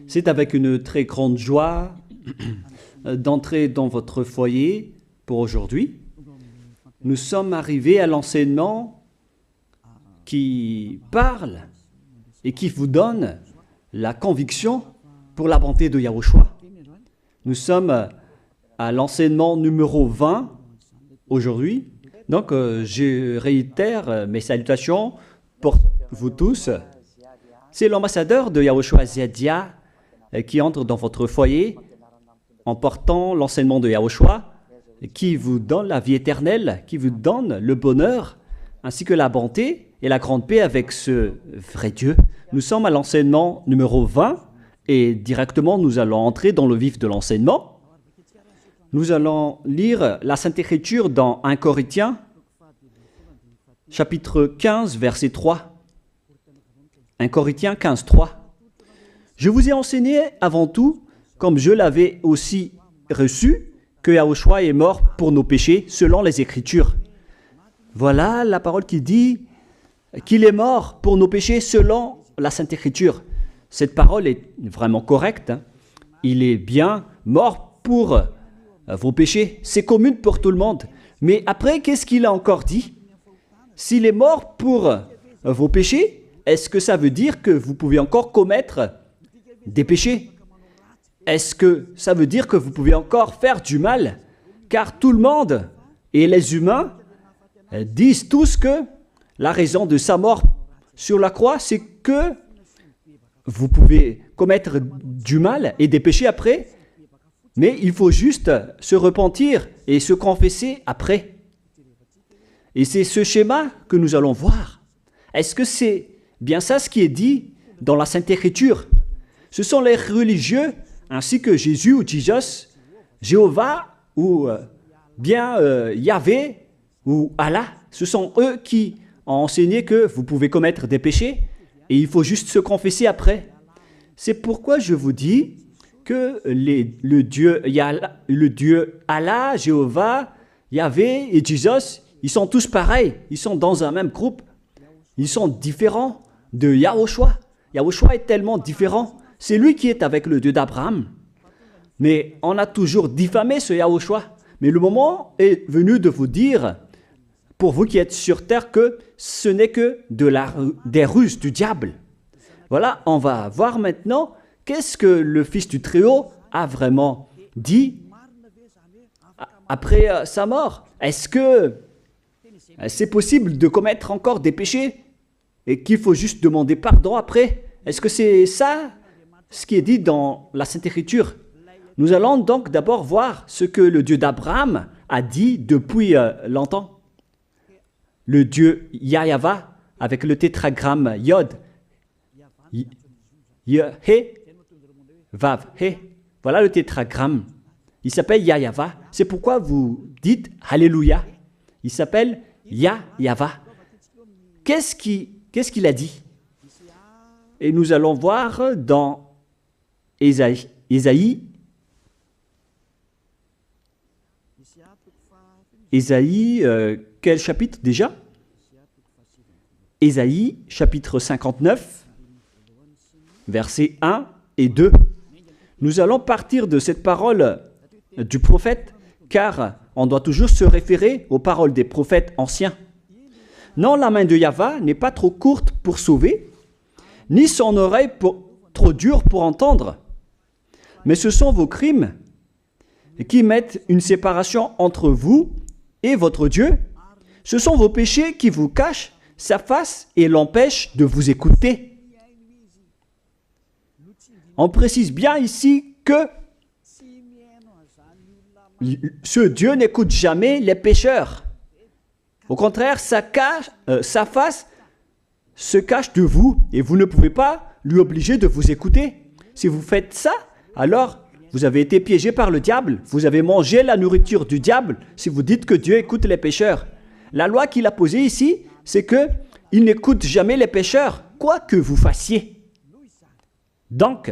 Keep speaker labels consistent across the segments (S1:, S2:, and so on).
S1: C'est avec une très grande joie d'entrer dans votre foyer pour aujourd'hui. Nous sommes arrivés à l'enseignement qui parle et qui vous donne la conviction pour la bonté de Yahushua. Nous sommes à l'enseignement numéro 20 aujourd'hui. Donc, je réitère mes salutations pour vous tous. C'est l'ambassadeur de Yahushua Ziadia qui entre dans votre foyer en portant l'enseignement de Yahushua qui vous donne la vie éternelle, qui vous donne le bonheur ainsi que la bonté et la grande paix avec ce vrai Dieu. Nous sommes à l'enseignement numéro 20 et directement nous allons entrer dans le vif de l'enseignement. Nous allons lire la Sainte Écriture dans 1 Corinthiens, chapitre 15, verset 3. 1 Corinthiens 15, 3. Je vous ai enseigné avant tout, comme je l'avais aussi reçu, que Yahushua est mort pour nos péchés selon les Écritures. Voilà la parole qui dit qu'il est mort pour nos péchés selon la Sainte Écriture. Cette parole est vraiment correcte. Il est bien mort pour vos péchés. C'est commun pour tout le monde. Mais après, qu'est-ce qu'il a encore dit? S'il est mort pour vos péchés, est-ce que ça veut dire que vous pouvez encore commettre des péchés? Est-ce que ça veut dire que vous pouvez encore faire du mal? Car tout le monde et les humains disent tous que la raison de sa mort sur la croix, c'est que vous pouvez commettre du mal et des péchés après, mais il faut juste se repentir et se confesser après. Et c'est ce schéma que nous allons voir. Est-ce que c'est bien ça ce qui est dit dans la Sainte Écriture? Ce sont les religieux, ainsi que Jésus ou Jesus, Jéhovah ou bien Yahvé ou Allah. Ce sont eux qui ont enseigné que vous pouvez commettre des péchés et il faut juste se confesser après. C'est pourquoi je vous dis que le Dieu Allah, Jéhovah, Yahvé et Jesus, ils sont tous pareils. Ils sont dans un même groupe. Ils sont différents de Yahushua. Yahushua est tellement différent. C'est lui qui est avec le Dieu d'Abraham. Mais on a toujours diffamé ce Yahushua. Mais le moment est venu de vous dire, pour vous qui êtes sur terre, que ce n'est que des ruses du diable. Voilà, on va voir maintenant qu'est-ce que le Fils du Très-Haut a vraiment dit après sa mort. Est-ce que c'est possible de commettre encore des péchés et qu'il faut juste demander pardon après? Est-ce que c'est ça ce qui est dit dans la Sainte Écriture? Nous allons donc d'abord voir ce que le Dieu d'Abraham a dit depuis longtemps. Le Dieu Yahva avec le tétragramme Yod, He, Vav, He. Voilà le tétragramme. Il s'appelle Yahva. C'est pourquoi vous dites Alléluia. Il s'appelle Yahva. Qu'est-ce qu'il a dit? Et nous allons voir dans Ésaïe, quel chapitre déjà? Ésaïe, chapitre 59, versets 1 et 2. Nous allons partir de cette parole du prophète, car on doit toujours se référer aux paroles des prophètes anciens. Non, la main de Yahva n'est pas trop courte pour sauver, ni son oreille trop dure pour entendre. Mais ce sont vos crimes qui mettent une séparation entre vous et votre Dieu. Ce sont vos péchés qui vous cachent sa face et l'empêchent de vous écouter. On précise bien ici que ce Dieu n'écoute jamais les pécheurs. Au contraire, sa face se cache de vous et vous ne pouvez pas lui obliger de vous écouter. Si vous faites ça, alors vous avez été piégé par le diable. Vous avez mangé la nourriture du diable si vous dites que Dieu écoute les pécheurs. La loi qu'il a posée ici, c'est qu'il n'écoute jamais les pécheurs, quoi que vous fassiez. Donc,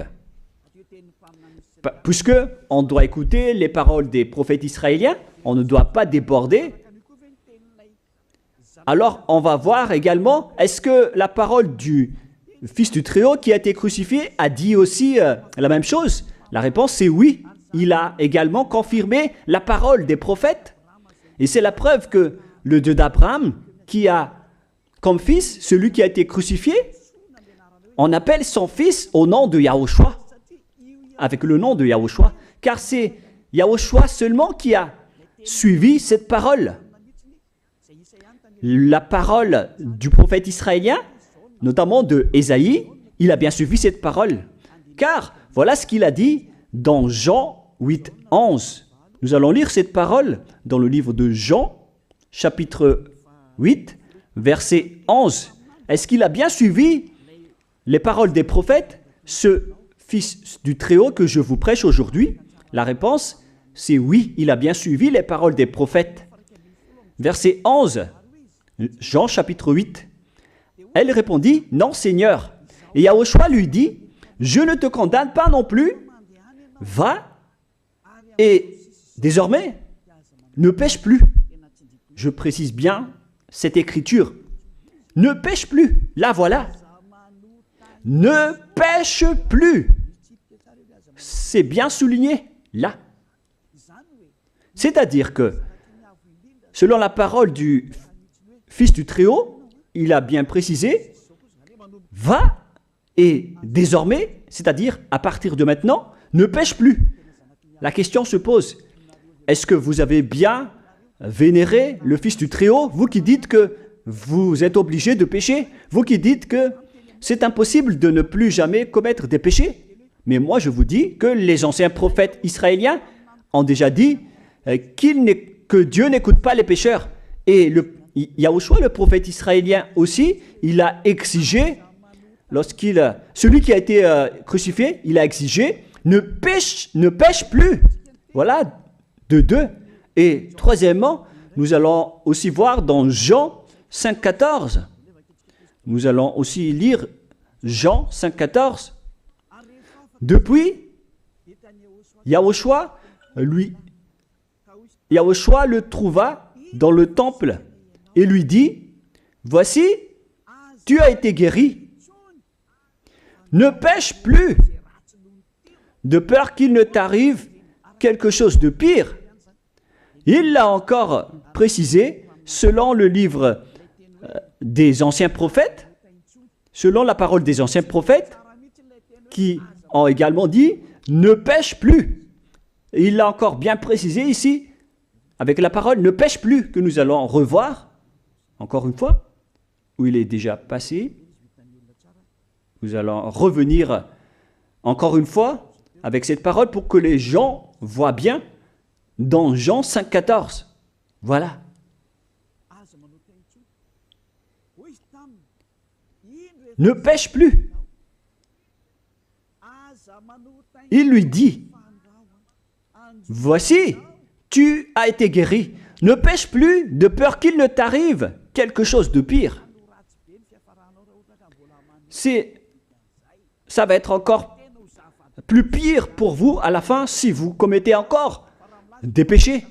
S1: puisque on doit écouter les paroles des prophètes israéliens, on ne doit pas déborder. Alors, on va voir également, est-ce que la parole du Fils du Très-Haut qui a été crucifié a dit aussi la même chose? La réponse c'est oui. Il a également confirmé la parole des prophètes. Et c'est la preuve que le Dieu d'Abraham, qui a comme fils celui qui a été crucifié, on appelle son fils au nom de Yahushua, avec le nom de Yahushua, car c'est Yahushua seulement qui a suivi cette parole. La parole du prophète israélien, notamment de Ésaïe, il a bien suivi cette parole. Car voilà ce qu'il a dit dans Jean 8, 11. Nous allons lire cette parole dans le livre de Jean, chapitre 8, verset 11. Est-ce qu'il a bien suivi les paroles des prophètes, ce Fils du Très-Haut que je vous prêche aujourd'hui? La réponse, c'est oui, il a bien suivi les paroles des prophètes. Verset 11, Jean chapitre 8. Elle répondit, non Seigneur. Et Yahushua lui dit, je ne te condamne pas non plus, va et désormais ne pêche plus. Je précise bien cette écriture. Ne pêche plus, là voilà. Ne pêche plus. C'est bien souligné, là. C'est-à-dire que, selon la parole du Fils du Très-Haut, il a bien précisé, va et désormais, c'est-à-dire à partir de maintenant, ne pêche plus. La question se pose, est-ce que vous avez bien vénéré le Fils du Très-Haut, vous qui dites que vous êtes obligé de pécher, vous qui dites que c'est impossible de ne plus jamais commettre des péchés? Mais moi je vous dis que les anciens prophètes israéliens ont déjà dit que Dieu n'écoute pas les pécheurs. Et Yahushua, le prophète israélien aussi, il a exigé, celui qui a été crucifié, il a exigé, ne pêche plus. Voilà, de deux. Et troisièmement, nous allons aussi voir dans Jean 5,14. Nous allons aussi lire Jean 5,14. Depuis, Yahushua le trouva dans le temple et lui dit, voici, tu as été guéri. Ne pêche plus, de peur qu'il ne t'arrive quelque chose de pire. Il l'a encore précisé selon le livre des anciens prophètes, selon la parole des anciens prophètes, qui ont également dit « ne pêche plus ». Il l'a encore bien précisé ici, avec la parole « ne pêche plus » que nous allons revoir, encore une fois, où il est déjà passé. Nous allons revenir encore une fois avec cette parole pour que les gens voient bien dans Jean 5,14. Voilà. Ne pêche plus. Il lui dit, voici, tu as été guéri. Ne pêche plus de peur qu'il ne t'arrive quelque chose de pire. Ça va être encore plus pire pour vous à la fin si vous commettez encore des péchés.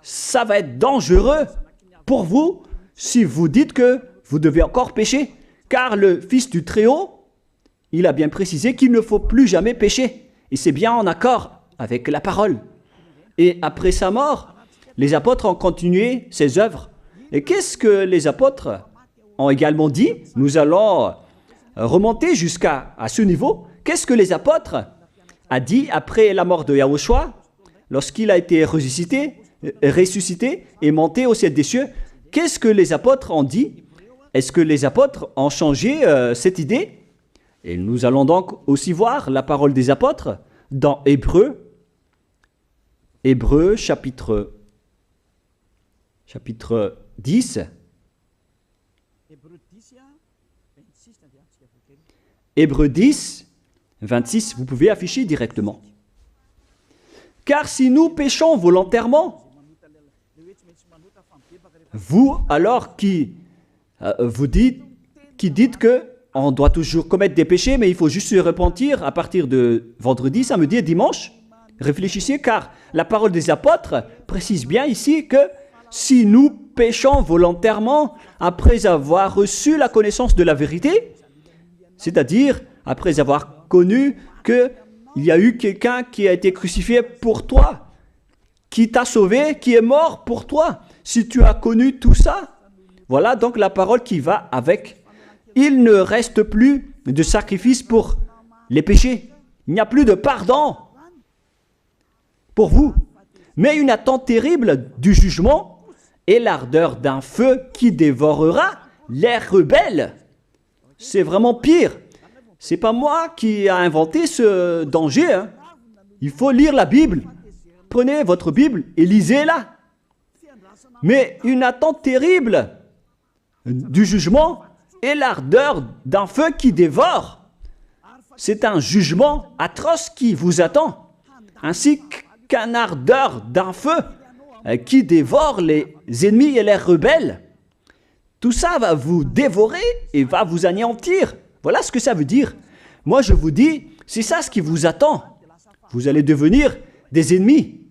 S1: Ça va être dangereux pour vous si vous dites que vous devez encore pécher. Car le Fils du Très-Haut, il a bien précisé qu'il ne faut plus jamais pécher. Et c'est bien en accord avec la parole. Et après sa mort, les apôtres ont continué ses œuvres. Et qu'est-ce que les apôtres ont également dit? Nous allons remonter jusqu'à ce niveau. Qu'est-ce que les apôtres ont dit après la mort de Yahushua, lorsqu'il a été ressuscité et monté au ciel des cieux? Qu'est-ce que les apôtres ont dit? Est-ce que les apôtres ont changé cette idée? Et nous allons donc aussi voir la parole des apôtres dans Hébreux chapitre 10. Hébreux 10, 26, vous pouvez afficher directement. Car si nous péchons volontairement, vous alors qui dites que on doit toujours commettre des péchés, mais il faut juste se repentir à partir de vendredi, samedi et dimanche. Réfléchissez, car la parole des apôtres précise bien ici que si nous péchons volontairement après avoir reçu la connaissance de la vérité, C'est-à-dire, après avoir connu qu'il y a eu quelqu'un qui a été crucifié pour toi, qui t'a sauvé, qui est mort pour toi. Si tu as connu tout ça, voilà donc la parole qui va avec. Il ne reste plus de sacrifice pour les péchés. Il n'y a plus de pardon pour vous, mais une attente terrible du jugement et l'ardeur d'un feu qui dévorera les rebelles. C'est vraiment pire. C'est pas moi qui ai inventé ce danger. Hein. Il faut lire la Bible. Prenez votre Bible et lisez-la. Mais une attente terrible du jugement et l'ardeur d'un feu qui dévore. C'est un jugement atroce qui vous attend, ainsi qu'une ardeur d'un feu qui dévore les ennemis et les rebelles. Tout ça va vous dévorer et va vous anéantir. Voilà ce que ça veut dire. Moi, je vous dis, c'est ça ce qui vous attend. Vous allez devenir des ennemis.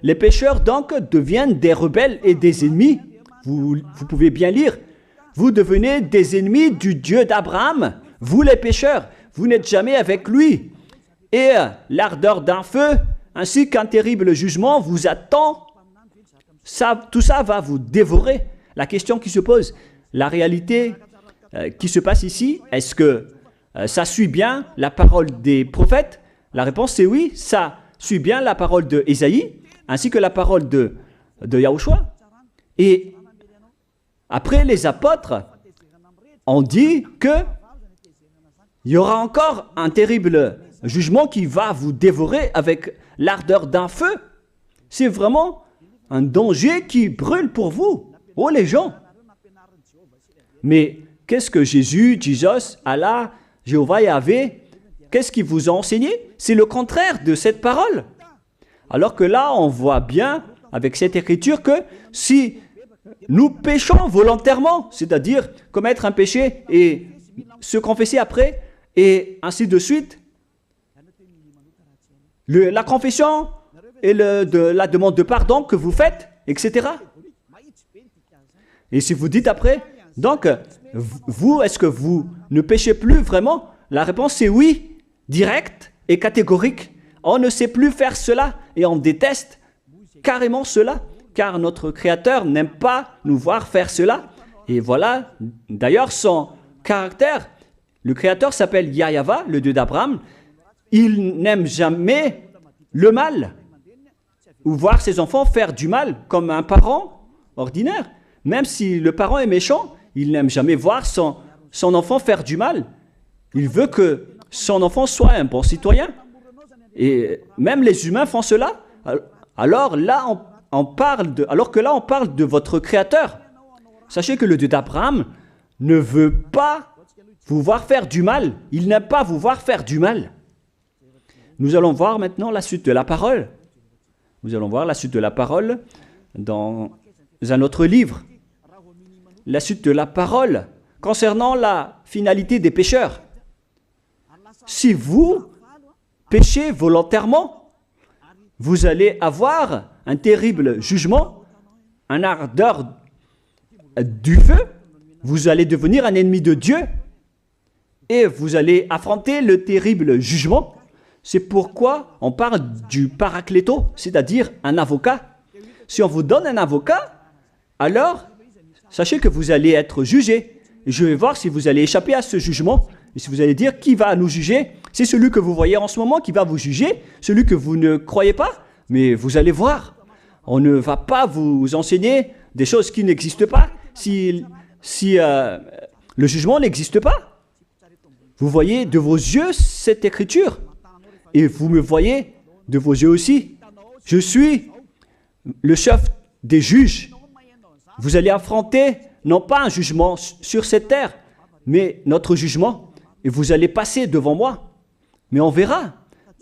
S1: Les pécheurs, donc, deviennent des rebelles et des ennemis. Vous pouvez bien lire. Vous devenez des ennemis du Dieu d'Abraham. Vous, les pécheurs, vous n'êtes jamais avec lui. Et l'ardeur d'un feu, ainsi qu'un terrible jugement, vous attend. Tout ça va vous dévorer. La question qui se pose, la réalité qui se passe ici, est-ce que ça suit bien la parole des prophètes? La réponse c'est oui, ça suit bien la parole d'Ésaïe, ainsi que la parole de Yahushua. Et après, les apôtres ont dit qu'il y aura encore un terrible jugement qui va vous dévorer avec l'ardeur d'un feu. C'est vraiment un danger qui brûle pour vous. Oh les gens! Mais qu'est-ce que Jesus, Allah, Jéhovah, Yahvé, qu'est-ce qu'ils vous ont enseigné? C'est le contraire de cette parole. Alors que là, on voit bien avec cette écriture que si nous péchons volontairement, c'est-à-dire commettre un péché et se confesser après, et ainsi de suite, la confession et la demande de pardon que vous faites, etc. Et si vous dites après, donc, vous, est-ce que vous ne péchez plus vraiment? La réponse est oui, directe et catégorique. On ne sait plus faire cela et on déteste carrément cela, car notre Créateur n'aime pas nous voir faire cela. Et voilà, d'ailleurs, son caractère, le Créateur s'appelle Yahvé, le Dieu d'Abraham. Il n'aime jamais le mal, ou voir ses enfants faire du mal, comme un parent ordinaire. Même si le parent est méchant, il n'aime jamais voir son enfant faire du mal. Il veut que son enfant soit un bon citoyen. Et même les humains font cela. Alors que là, on parle de votre Créateur. Sachez que le Dieu d'Abraham ne veut pas vous voir faire du mal. Il n'aime pas vous voir faire du mal. Nous allons voir maintenant la suite de la parole. Nous allons voir la suite de la parole dans un autre livre. La suite de la parole concernant la finalité des pécheurs. Si vous péchez volontairement, vous allez avoir un terrible jugement, un ardeur du feu, vous allez devenir un ennemi de Dieu et vous allez affronter le terrible jugement. C'est pourquoi on parle du paracléto, c'est-à-dire un avocat. Si on vous donne un avocat, alors sachez que vous allez être jugé. Je vais voir si vous allez échapper à ce jugement. Et si vous allez dire qui va nous juger, c'est celui que vous voyez en ce moment qui va vous juger, celui que vous ne croyez pas. Mais vous allez voir, on ne va pas vous enseigner des choses qui n'existent pas si le jugement n'existe pas. Vous voyez de vos yeux cette écriture et vous me voyez de vos yeux aussi. Je suis le chef des juges. Vous allez affronter non pas un jugement sur cette terre, mais notre jugement. Et vous allez passer devant moi. Mais on verra.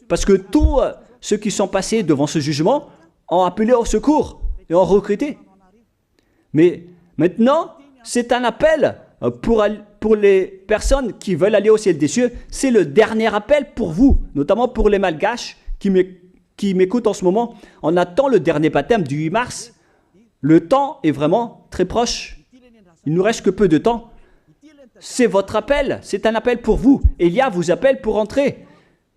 S1: Parce que tous ceux qui sont passés devant ce jugement ont appelé au secours et ont recruté. Mais maintenant, c'est un appel pour les personnes qui veulent aller au ciel des cieux. C'est le dernier appel pour vous, notamment pour les malgaches qui m'écoutent en ce moment. On attend le dernier baptême du 8 mars. Le temps est vraiment très proche. Il nous reste que peu de temps. c'est votre appel, c'est un appel pour vous. Élia vous appelle pour entrer.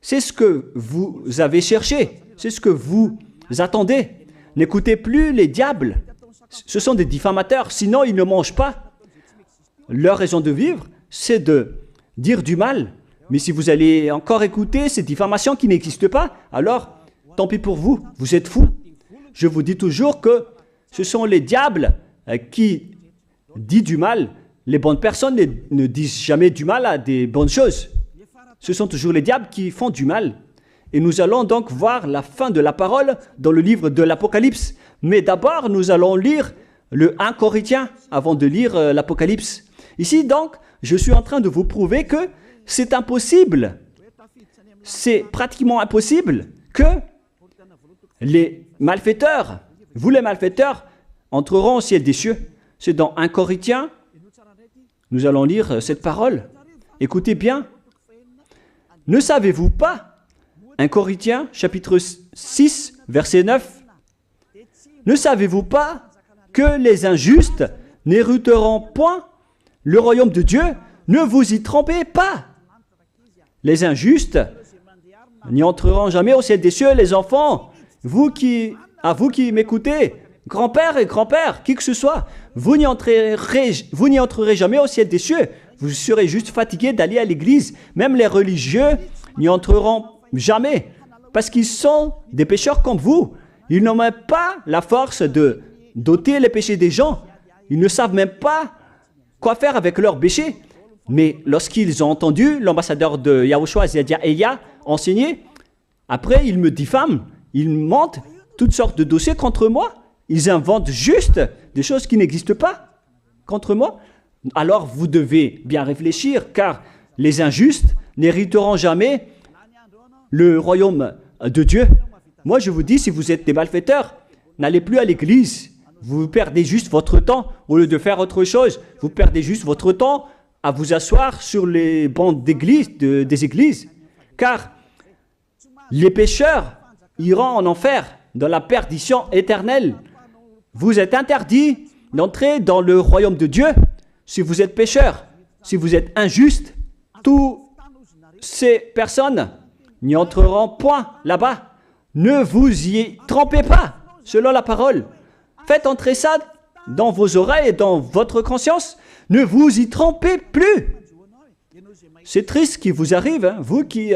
S1: C'est ce que vous avez cherché, c'est ce que vous attendez. N'écoutez plus les diables, ce sont des diffamateurs, sinon ils ne mangent pas. Leur raison de vivre, c'est de dire du mal. Mais si vous allez encore écouter ces diffamations qui n'existent pas, alors tant pis pour vous, vous êtes fous. Je vous dis toujours que ce sont les diables qui disent du mal. Les bonnes personnes ne disent jamais du mal à des bonnes choses. Ce sont toujours les diables qui font du mal. Et nous allons donc voir la fin de la parole dans le livre de l'Apocalypse. Mais d'abord, nous allons lire le 1 Corinthiens avant de lire l'Apocalypse. Ici, donc, je suis en train de vous prouver que c'est impossible. C'est pratiquement impossible que les malfaiteurs, vous les malfaiteurs, entreront au ciel des cieux. C'est dans 1 Corinthiens, nous allons lire cette parole. Écoutez bien. Ne savez-vous pas, 1 Corinthiens, chapitre 6, verset 9, ne savez-vous pas que les injustes n'hériteront point le royaume de Dieu? Ne vous y trompez pas. Les injustes n'y entreront jamais au ciel des cieux. Les enfants, vous qui m'écoutez, grand-père et grand-père, qui que ce soit, vous n'y entrerez jamais au ciel des cieux. Vous serez juste fatigués d'aller à l'église. Même les religieux n'y entreront jamais, parce qu'ils sont des pécheurs comme vous. Ils n'ont même pas la force de d'ôter les péchés des gens. Ils ne savent même pas quoi faire avec leurs péchés. Mais lorsqu'ils ont entendu l'ambassadeur de Yahushua, c'est-à-dire Elia, enseigner, après ils me diffament, ils mentent toutes sortes de dossiers contre moi. Ils inventent juste des choses qui n'existent pas contre moi. Alors vous devez bien réfléchir, car les injustes n'hériteront jamais le royaume de Dieu. Moi je vous dis, si vous êtes des malfaiteurs, n'allez plus à l'église. Vous perdez juste votre temps. Au lieu de faire autre chose, vous perdez juste votre temps à vous asseoir sur les bancs d'église, des églises. Car les pécheurs iront en enfer, dans la perdition éternelle. Vous êtes interdit d'entrer dans le royaume de Dieu si vous êtes pécheur, si vous êtes injuste. Toutes ces personnes n'y entreront point là-bas. Ne vous y trompez pas, selon la parole. Faites entrer ça dans vos oreilles et dans votre conscience. Ne vous y trompez plus. C'est triste ce qui vous arrive, hein, vous qui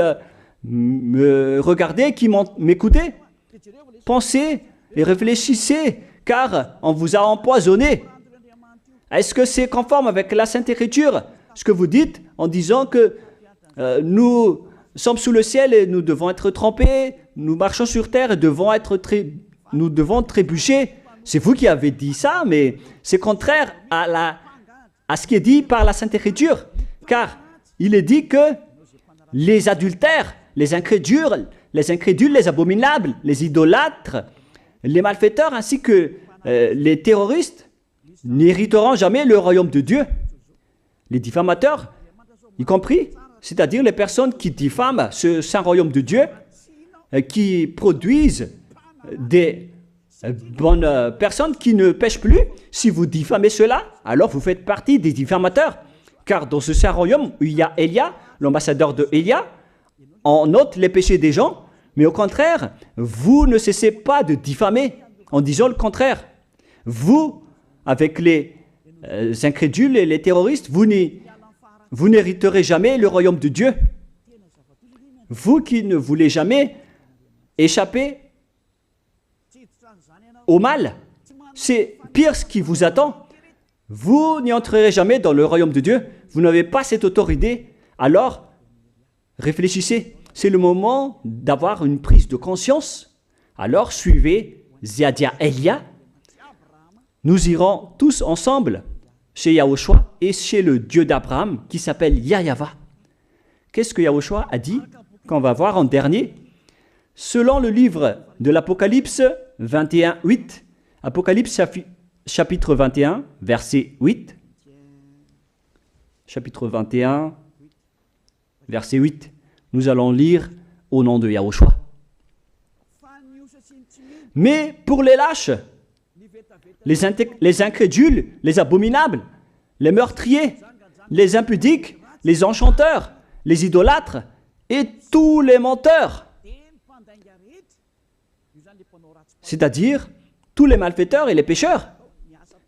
S1: me regardez, qui m'écoutez. Pensez et réfléchissez, car on vous a empoisonné. Est-ce que c'est conforme avec la Sainte Écriture, ce que vous dites en disant que nous sommes sous le ciel et nous devons être trempés, nous marchons sur terre et nous devons trébucher? C'est vous qui avez dit ça, mais c'est contraire à ce qui est dit par la Sainte Écriture, car il est dit que les adultères, les incrédules, les abominables, les idolâtres, les malfaiteurs ainsi que les terroristes n'hériteront jamais le royaume de Dieu. Les diffamateurs, y compris, c'est-à-dire les personnes qui diffament ce saint royaume de Dieu, qui produisent des bonnes personnes qui ne pêchent plus. Si vous diffamez cela, alors vous faites partie des diffamateurs. Car dans ce saint royaume où il y a Elia, l'ambassadeur de Elia, on ôte les péchés des gens, mais au contraire, vous ne cessez pas de diffamer en disant le contraire. Vous, avec les incrédules et les terroristes, vous n'hériterez jamais le royaume de Dieu. Vous qui ne voulez jamais échapper au mal, c'est pire ce qui vous attend. Vous n'y entrerez jamais dans le royaume de Dieu. Vous n'avez pas cette autorité. Alors, réfléchissez. C'est le moment d'avoir une prise de conscience. Alors, suivez Zeadia Elia. Nous irons tous ensemble chez Yahushua et chez le Dieu d'Abraham qui s'appelle Yahweh. Qu'est-ce que Yahushua a dit qu'on va voir en dernier? Selon le livre de l'Apocalypse 21, 8, Apocalypse chapitre 21, verset 8, chapitre 21, verset 8, nous allons lire au nom de Yahushua. Mais pour les lâches, les incrédules, les abominables, les meurtriers, les impudiques, les enchanteurs, les idolâtres et tous les menteurs. C'est-à-dire tous les malfaiteurs et les pécheurs.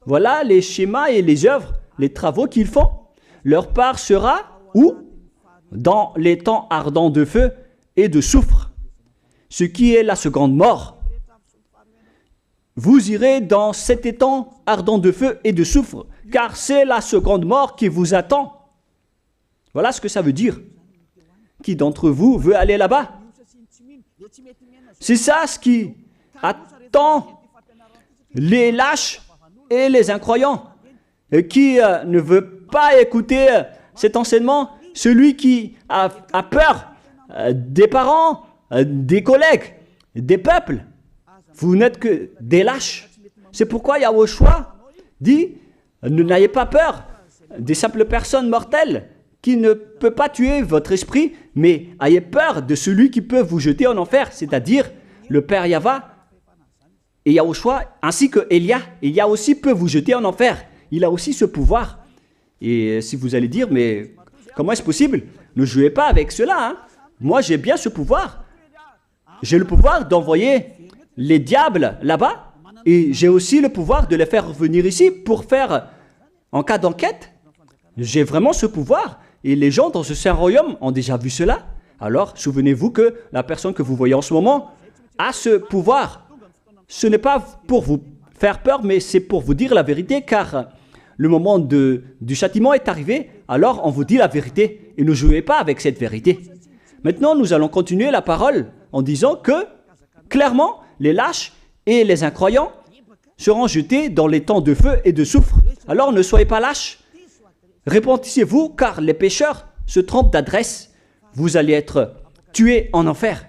S1: Voilà les schémas et les œuvres, les travaux qu'ils font. Leur part sera où? Dans les temps ardents de feu et de soufre, ce qui est la seconde mort. Vous irez dans cet étang ardent de feu et de soufre, car c'est la seconde mort qui vous attend. Voilà ce que ça veut dire. Qui d'entre vous veut aller là-bas? C'est ça ce qui attend les lâches et les incroyants. Qui ne veut pas écouter cet enseignement? Celui qui a peur des parents, des collègues, des peuples. Vous n'êtes que des lâches. C'est pourquoi Yahushua dit, ne n'ayez pas peur des simples personnes mortelles qui ne peut pas tuer votre esprit, mais ayez peur de celui qui peut vous jeter en enfer, c'est-à-dire le Père Yahva et Yahushua, ainsi que Elia. Elia aussi peut vous jeter en enfer. Il a aussi ce pouvoir. Et si vous allez dire, mais comment est-ce possible? Ne jouez pas avec cela. Hein? Moi, j'ai bien ce pouvoir. J'ai le pouvoir d'envoyer les diables là-bas et j'ai aussi le pouvoir de les faire revenir ici pour faire, en cas d'enquête, j'ai vraiment ce pouvoir. Et les gens dans ce saint royaume ont déjà vu cela. Alors, souvenez-vous que la personne que vous voyez en ce moment a ce pouvoir. Ce n'est pas pour vous faire peur, mais c'est pour vous dire la vérité, car le moment du châtiment est arrivé, alors on vous dit la vérité, et ne jouez pas avec cette vérité. Maintenant, nous allons continuer la parole en disant que, clairement, les lâches et les incroyants seront jetés dans les temps de feu et de soufre. Alors ne soyez pas lâches. Répentissez-vous, car les pécheurs se trompent d'adresse. Vous allez être tués en enfer.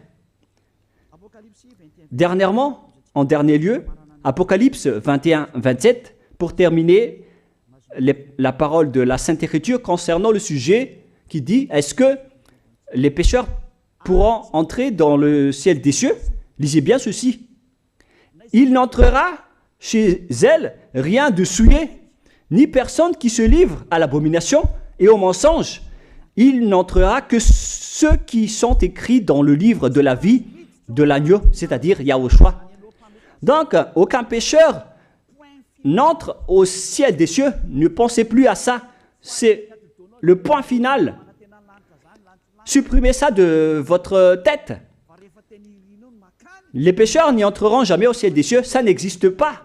S1: Dernièrement, en dernier lieu, Apocalypse 21-27, pour terminer la parole de la Sainte Écriture concernant le sujet qui dit, est-ce que les pécheurs pourront entrer dans le ciel des cieux? Lisez bien ceci. Il n'entrera chez elle rien de souillé, ni personne qui se livre à l'abomination et au mensonge. Il n'entrera que ceux qui sont écrits dans le livre de la vie de l'agneau, c'est-à-dire Yahushua. Donc, aucun pécheur n'entre au ciel des cieux. Ne pensez plus à ça. C'est le point final. Supprimez ça de votre tête. Les pécheurs n'y entreront jamais au ciel des cieux. Ça n'existe pas.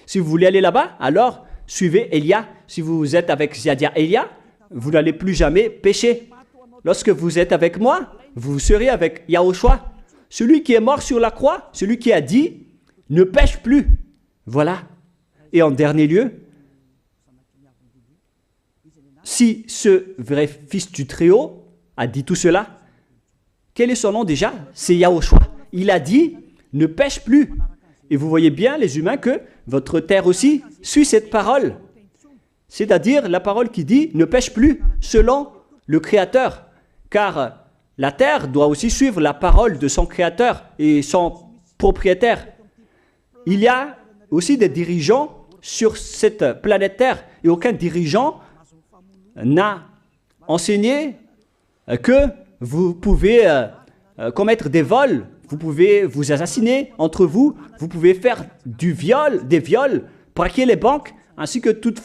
S1: Si vous voulez aller là-bas, alors suivez Elia. Si vous êtes avec Ziadia Elia, vous n'allez plus jamais pécher. Lorsque vous êtes avec moi, vous serez avec Yahushua. Celui qui est mort sur la croix, celui qui a dit, ne pêche plus. Voilà. Et en dernier lieu, si ce vrai fils du Très-Haut a dit tout cela, quel est son nom déjà? C'est Yahushua. Il a dit, ne pêche plus. Et vous voyez bien, les humains, que votre terre aussi suit cette parole. C'est-à-dire la parole qui dit, ne pêche plus, selon le Créateur. Car la terre doit aussi suivre la parole de son Créateur et son propriétaire. Il y a aussi des dirigeants sur cette planète Terre et aucun dirigeant n'a enseigné que vous pouvez commettre des vols, vous pouvez vous assassiner entre vous, vous pouvez faire des viols, braquer les banques, ainsi que toutes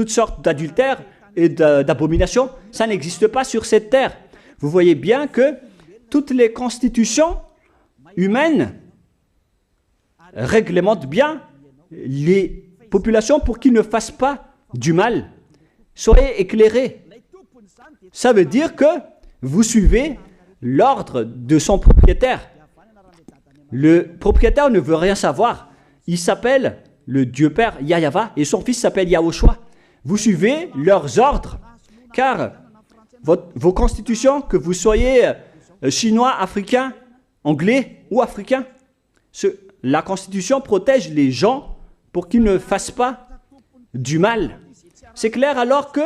S1: sortes d'adultères et d'abominations. Ça n'existe pas sur cette terre. Vous voyez bien que toutes les constitutions humaines réglementent bien les populations pour qu'ils ne fassent pas du mal. Soyez éclairés. Ça veut dire que vous suivez l'ordre de son propriétaire. Le propriétaire ne veut rien savoir. Il s'appelle le Dieu Père Yahva et son fils s'appelle Yahushua. Vous suivez leurs ordres, car vos constitutions, que vous soyez chinois, africain, anglais ou africain, la constitution protège les gens pour qu'ils ne fassent pas du mal. C'est clair alors que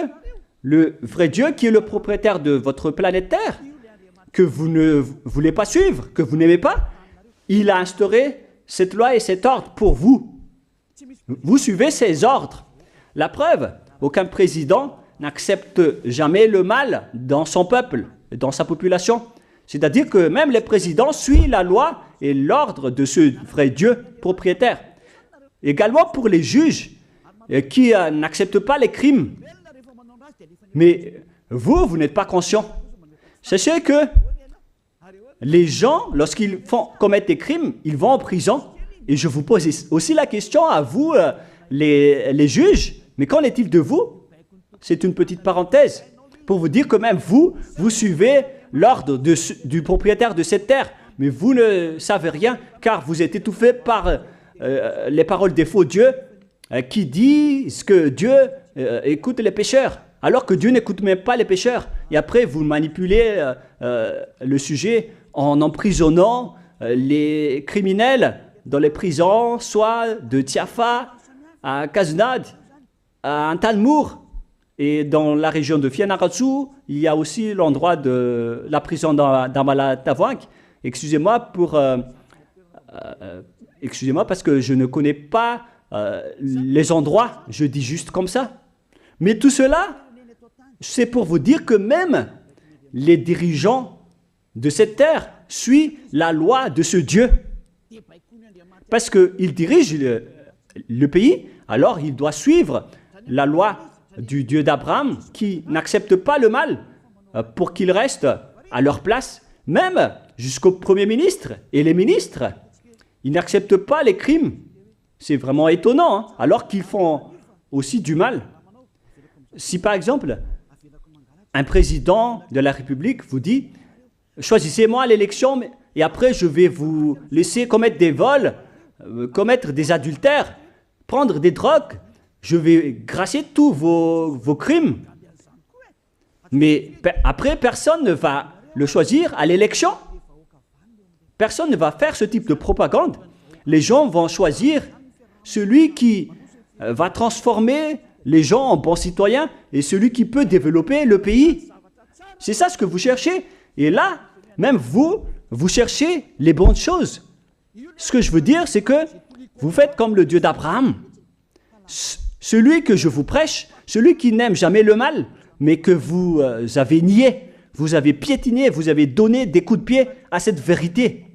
S1: le vrai Dieu, qui est le propriétaire de votre planète Terre, que vous ne voulez pas suivre, que vous n'aimez pas, il a instauré cette loi et cet ordre pour vous. Vous suivez ces ordres. La preuve, aucun président n'accepte jamais le mal dans son peuple, dans sa population. C'est-à-dire que même les présidents suivent la loi et l'ordre de ce vrai Dieu propriétaire. Également pour les juges qui n'acceptent pas les crimes. Mais vous n'êtes pas conscient. Sachez que les gens, lorsqu'ils commettent des crimes, ils vont en prison. Et je vous pose aussi la question à vous, les juges, mais qu'en est-il de vous? C'est une petite parenthèse pour vous dire que même vous suivez l'ordre du propriétaire de cette terre, mais vous ne savez rien, car vous êtes étouffé par les paroles des faux dieux qui disent que Dieu écoute les pécheurs, alors que Dieu n'écoute même pas les pécheurs. Et après, vous manipulez le sujet en emprisonnant les criminels dans les prisons, soit de Tiafa à Kaznad, à Talmour. Et dans la région de Fianarantsoa, il y a aussi l'endroit de la prison d'Amala-Tavoink. Excusez-moi parce que je ne connais pas les endroits, je dis juste comme ça. Mais tout cela, c'est pour vous dire que même les dirigeants de cette terre suivent la loi de ce Dieu. Parce qu'il dirige le pays, alors il doit suivre la loi du Dieu d'Abraham qui n'accepte pas le mal pour qu'ils restent à leur place, même jusqu'au Premier ministre et les ministres. Ils n'acceptent pas les crimes. C'est vraiment étonnant, hein, alors qu'ils font aussi du mal. Si par exemple, un président de la République vous dit « Choisissez-moi à l'élection et après je vais vous laisser commettre des vols, commettre des adultères, prendre des drogues, je vais gracier tous vos crimes. » Mais après, personne ne va le choisir à l'élection. Personne ne va faire ce type de propagande. Les gens vont choisir celui qui va transformer les gens en bons citoyens et celui qui peut développer le pays. C'est ça ce que vous cherchez. Et là, même vous cherchez les bonnes choses. Ce que je veux dire, c'est que vous faites comme le Dieu d'Abraham. Celui que je vous prêche, celui qui n'aime jamais le mal, mais que vous avez nié, vous avez piétiné, vous avez donné des coups de pied à cette vérité.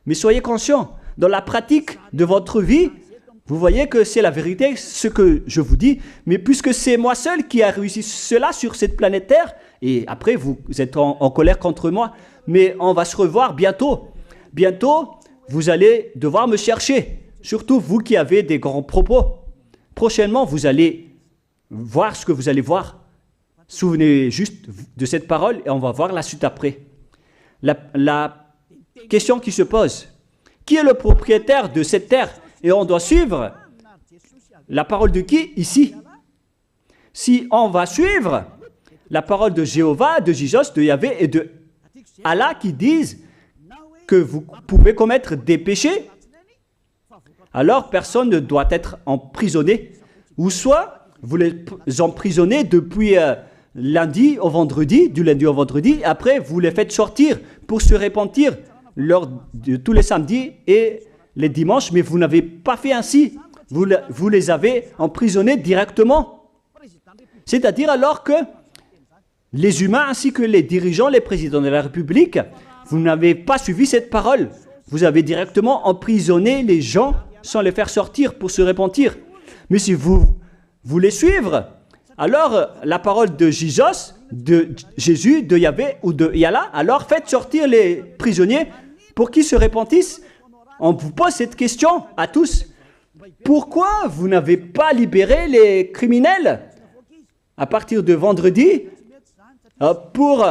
S1: Mais soyez conscients, dans la pratique de votre vie, vous voyez que c'est la vérité, ce que je vous dis, mais puisque c'est moi seul qui a réussi cela sur cette planète Terre, et après vous êtes en colère contre moi, mais on va se revoir bientôt. Bientôt, vous allez devoir me chercher, surtout vous qui avez des grands propos. Prochainement, vous allez voir ce que vous allez voir. Souvenez juste de cette parole et on va voir la suite après. La question qui se pose, qui est le propriétaire de cette terre? Et on doit suivre la parole de qui ici? Si on va suivre la parole de Jéhovah, de Jésus, de Yahvé et de Allah qui disent que vous pouvez commettre des péchés, alors personne ne doit être emprisonné. Ou soit vous les emprisonnez depuis lundi au vendredi, du lundi au vendredi, après vous les faites sortir pour se repentir lors de tous les samedis et les dimanches, mais vous n'avez pas fait ainsi. Vous les avez emprisonnés directement. C'est-à-dire alors que les humains ainsi que les dirigeants, les présidents de la République, vous n'avez pas suivi cette parole. Vous avez directement emprisonné les gens sans les faire sortir pour se repentir. Mais si vous voulez suivre, alors la parole de Jésus, de Yahvé ou de Yallah, alors faites sortir les prisonniers pour qu'ils se repentissent. On vous pose cette question à tous. Pourquoi vous n'avez pas libéré les criminels à partir de vendredi pour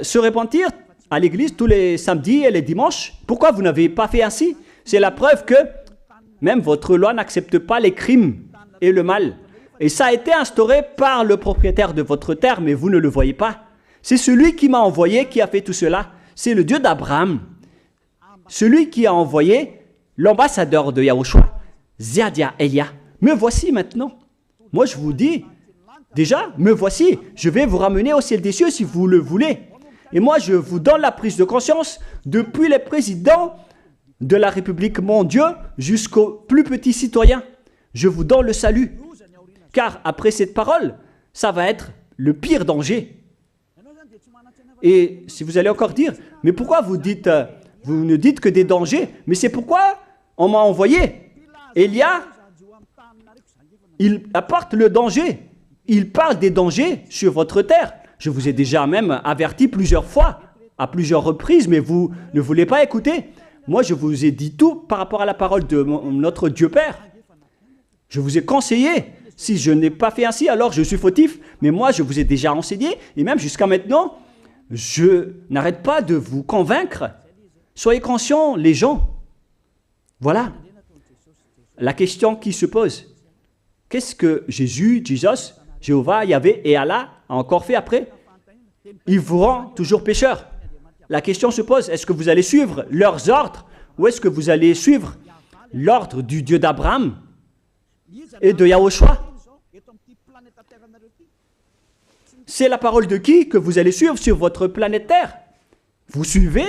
S1: se repentir à l'église tous les samedis et les dimanches? Pourquoi vous n'avez pas fait ainsi? C'est la preuve que même votre loi n'accepte pas les crimes et le mal. Et ça a été instauré par le propriétaire de votre terre, mais vous ne le voyez pas. C'est celui qui m'a envoyé qui a fait tout cela. C'est le Dieu d'Abraham. Celui qui a envoyé l'ambassadeur de Yahushua, Ziadia Elia. Me voici maintenant. Moi, je vous dis, déjà, me voici. Je vais vous ramener au ciel des cieux si vous le voulez. Et moi, je vous donne la prise de conscience depuis les présidents de la République, mon Dieu, jusqu'aux plus petits citoyens. Je vous donne le salut. Car après cette parole, ça va être le pire danger. Et si vous allez encore dire, mais pourquoi vous ne dites que des dangers? Mais c'est pourquoi on m'a envoyé. Élia, il apporte le danger. Il parle des dangers sur votre terre. Je vous ai déjà même averti plusieurs fois, à plusieurs reprises, mais vous ne voulez pas écouter. Moi, je vous ai dit tout par rapport à la parole de notre Dieu Père. Je vous ai conseillé. Si je n'ai pas fait ainsi, alors je suis fautif. Mais moi, je vous ai déjà enseigné. Et même jusqu'à maintenant, je n'arrête pas de vous convaincre. Soyez conscients, les gens. Voilà la question qui se pose. Qu'est-ce que Jésus, Jéhovah, Yahvé et Allah a encore fait après? Il vous rend toujours pécheur. La question se pose, est-ce que vous allez suivre leurs ordres ou est-ce que vous allez suivre l'ordre du Dieu d'Abraham et de Yahushua? C'est la parole de qui que vous allez suivre sur votre planète Terre? Vous suivez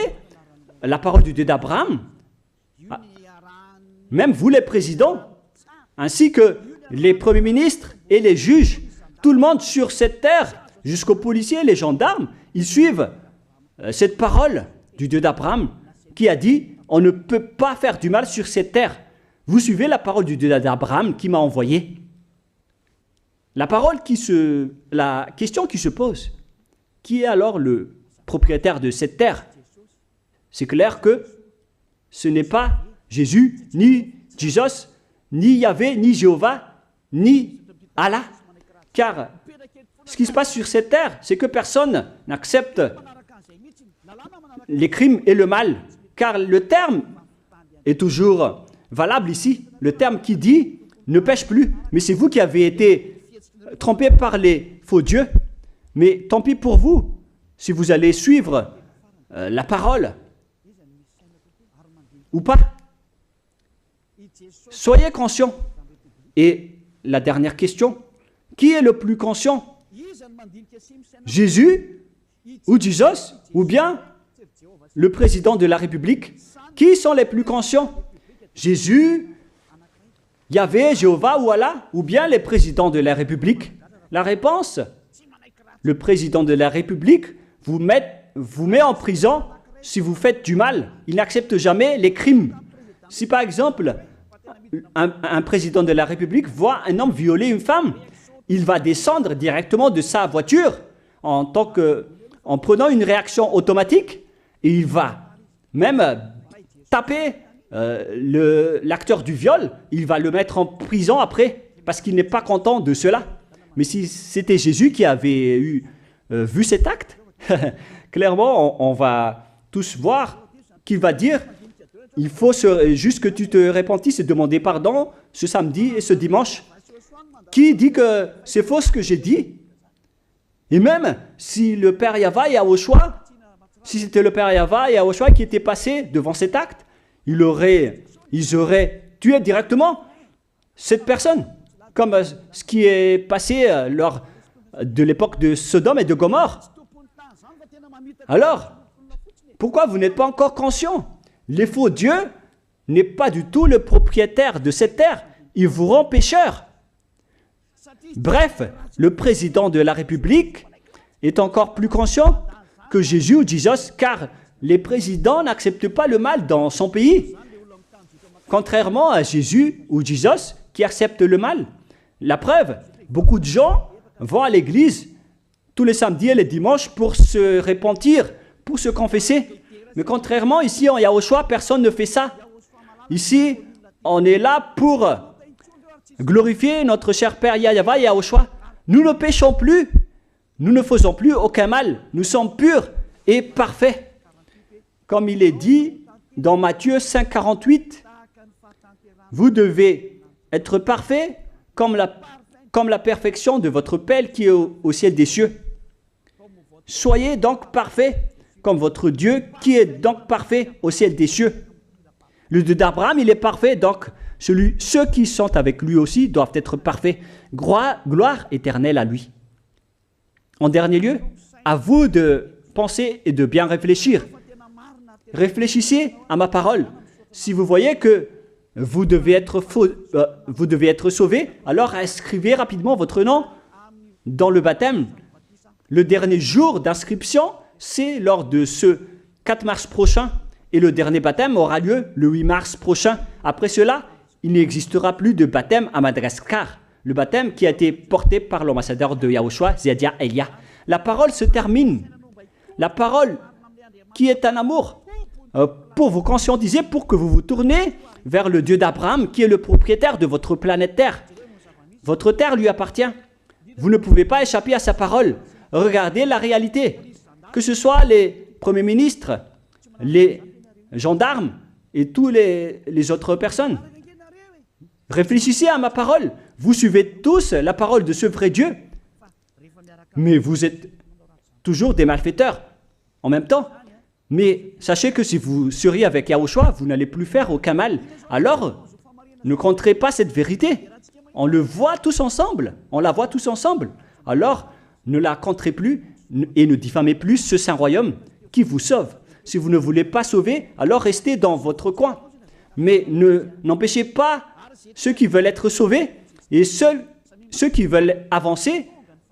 S1: la parole du Dieu d'Abraham? Même vous les présidents, ainsi que les premiers ministres et les juges, tout le monde sur cette terre, jusqu'aux policiers, les gendarmes, ils suivent cette parole du Dieu d'Abraham qui a dit, on ne peut pas faire du mal sur cette terre. Vous suivez la parole du Dieu d'Abraham qui m'a envoyé. La question qui se pose, qui est alors le propriétaire de cette terre? C'est clair que ce n'est pas Jésus, ni Jesus, ni Yahvé, ni Jéhovah, ni Allah. Car ce qui se passe sur cette terre, c'est que personne n'accepte les crimes et le mal. Car le terme est toujours valable ici. Le terme qui dit « ne pêche plus ». Mais c'est vous qui avez été trompés par les faux dieux. Mais tant pis pour vous, si vous allez suivre la parole ou pas. Soyez conscients. Et la dernière question, qui est le plus conscient? Jésus ou Jesus ou bien le président de la République? Qui sont les plus conscients? Jésus, Yahvé, Jéhovah ou Allah ou bien les présidents de la République? La réponse, le président de la République vous met en prison si vous faites du mal. Il n'accepte jamais les crimes. Si par exemple, un président de la République voit un homme violer une femme, il va descendre directement de sa voiture en prenant une réaction automatique et il va même taper l'acteur du viol, il va le mettre en prison après parce qu'il n'est pas content de cela. Mais si c'était Jésus qui avait vu cet acte, clairement on va tous voir qu'il va dire il faut juste que tu te repentisses et demander pardon ce samedi et ce dimanche. Qui dit que c'est faux ce que j'ai dit? Et même si le Père Yahvé et Yahushua, si c'était le Père Yahvé et Yahushua qui étaient passés devant cet acte, ils auraient tué directement cette personne, comme ce qui est passé lors de l'époque de Sodome et de Gomorrhe. Alors, pourquoi vous n'êtes pas encore conscient? Les faux dieux n'est pas du tout le propriétaire de cette terre. Il vous rend pécheur. Bref, le président de la République est encore plus conscient que Jésus ou Jesus, car les présidents n'acceptent pas le mal dans son pays. Contrairement à Jésus ou Jesus qui acceptent le mal. La preuve, beaucoup de gens vont à l'église tous les samedis et les dimanches pour se repentir, pour se confesser. Mais contrairement, ici en Yahushua, personne ne fait ça. Ici, on est là pour glorifier notre cher Père Yahvé et Yahushua. Nous ne péchons plus, nous ne faisons plus aucun mal. Nous sommes purs et parfaits. Comme il est dit dans Matthieu 5, 48, vous devez être parfaits comme la perfection de votre Père qui est au ciel des cieux. Soyez donc parfaits comme votre Dieu qui est donc parfait au ciel des cieux. Le Dieu d'Abraham, il est parfait, donc ceux qui sont avec lui aussi doivent être parfaits. Gloire éternelle à lui. En dernier lieu, à vous de penser et de bien réfléchir. Réfléchissez à ma parole. Si vous voyez que vous devez être sauvés, alors inscrivez rapidement votre nom dans le baptême, le dernier jour d'inscription, c'est lors de ce 4 mars prochain. Et le dernier baptême aura lieu le 8 mars prochain. Après cela, il n'existera plus de baptême à Madagascar. Le baptême qui a été porté par l'ambassadeur de Yahushua, Ziadia Elia. La parole se termine. La parole qui est un amour pour vous conscientiser, pour que vous vous tournez vers le Dieu d'Abraham qui est le propriétaire de votre planète Terre. Votre terre lui appartient. Vous ne pouvez pas échapper à sa parole. Regardez la réalité. Que ce soit les premiers ministres, les gendarmes et toutes les autres personnes. Réfléchissez à ma parole. Vous suivez tous la parole de ce vrai Dieu. Mais vous êtes toujours des malfaiteurs en même temps. Mais sachez que si vous seriez avec Yahushua, vous n'allez plus faire aucun mal. Alors, ne compterez pas cette vérité. On le voit tous ensemble. On la voit tous ensemble. Alors, ne la compterez plus et ne diffamez plus ce saint royaume qui vous sauve. Si vous ne voulez pas sauver, alors restez dans votre coin. Mais n'empêchez pas ceux qui veulent être sauvés et seuls ceux qui veulent avancer,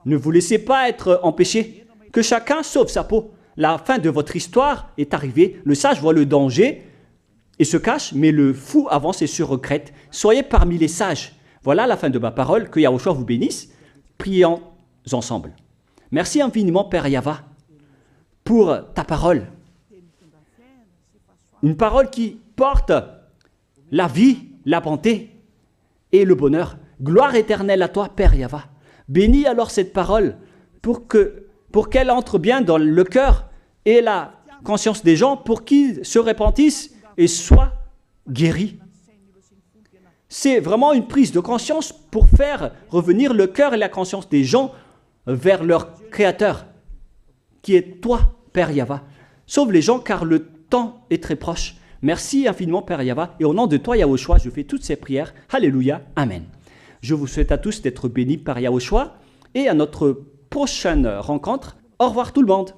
S1: ne vous laissez pas être empêchés. Que chacun sauve sa peau. La fin de votre histoire est arrivée. Le sage voit le danger et se cache, mais le fou avance et se regrette. Soyez parmi les sages. Voilà la fin de ma parole. Que Yahushua vous bénisse. Prions ensemble. Merci infiniment, Père Yahva, pour ta parole. Une parole qui porte la vie, la bonté et le bonheur. Gloire éternelle à toi, Père Yahva. Bénis alors cette parole pour qu'elle entre bien dans le cœur et la conscience des gens pour qu'ils se repentissent et soient guéris. C'est vraiment une prise de conscience pour faire revenir le cœur et la conscience des gens vers leur Créateur, qui est toi, Père Yahva. Sauve les gens car le temps est très proche. Merci infiniment, Père Yahva. Et au nom de toi, Yahushua, je fais toutes ces prières. Alléluia. Amen. Je vous souhaite à tous d'être bénis par Yahushua et à notre prochaine rencontre. Au revoir tout le monde.